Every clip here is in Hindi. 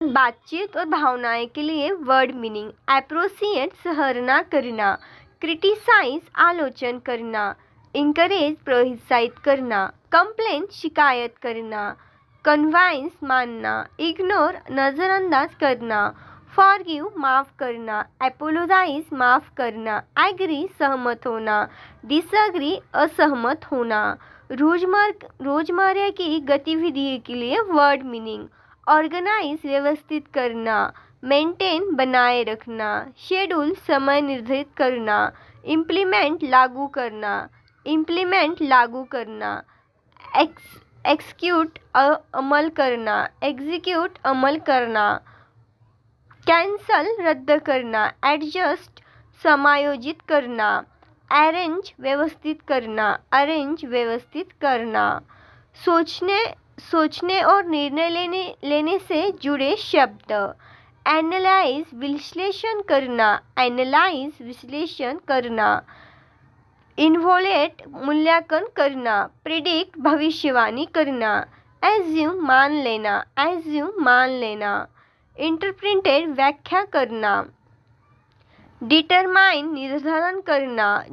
बातचीत और भावनाएं के लिए वर्ड मीनिंग: अप्रोसिएट सराहना करना, क्रिटिसाइज आलोचना करना, इंकरेज प्रोत्साहित करना, कंप्लेन शिकायत करना, कन्वाइंस मानना, इग्नोर नजरअंदाज करना, फॉरगिव माफ करना, अपोलोजाइज माफ करना, एग्री सहमत होना, डिसएग्री असहमत होना। रोजमर्रा की गतिविधि के लिए वर्ड मीनिंग: ऑर्गेनाइज व्यवस्थित करना, मेंटेन बनाए रखना, शेड्यूल समय निर्धारित करना, इम्प्लीमेंट लागू करना, एक्सिक्यूट अमल करना, एग्जीक्यूट अमल करना, कैंसल रद्द करना, एडजस्ट समायोजित करना, अरेंज व्यवस्थित करना, अरेंज व्यवस्थित करना। सोचने और निर्णय लेने से जुड़े शब्द: एनालाइज विश्लेषण करना, एनालाइज विश्लेषण करना, इन्वोलेट मूल्यांकन करना, प्रिडिक्ट भविष्यवाणी करना, एज्यूम मान लेना, एज्यूम मान लेना, इंटरप्रेटेड व्याख्या करना, डिटरमाइन निर्धारण करना,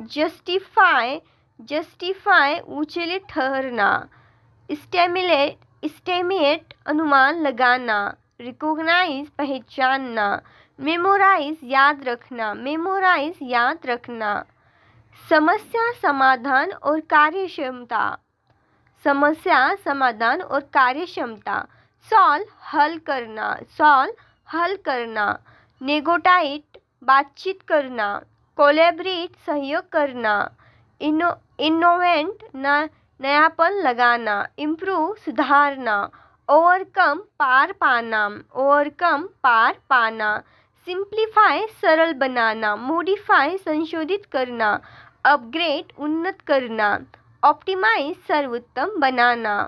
जस्टिफाई उचित ठहरना, एस्टिमेट अनुमान लगाना, रिकॉग्नाइज पहचानना, मेमोराइज याद रखना, मेमोराइज याद रखना। समस्या समाधान और कार्यक्षमता: समस्या समाधान और कार्यक्षमता: सॉल्व हल करना, सॉल्व हल करना, नेगोटाइट बातचीत करना, कोलैबोरेट सहयोग करना, इनोवेट नयापन लगाना, इम्प्रूव सुधारना, ओवरकम पार पाना, ओवरकम पार पाना, सिंप्लीफाई सरल बनाना, मॉडिफाई संशोधित करना, अपग्रेड उन्नत करना, ऑप्टिमाइज सर्वोत्तम बनाना।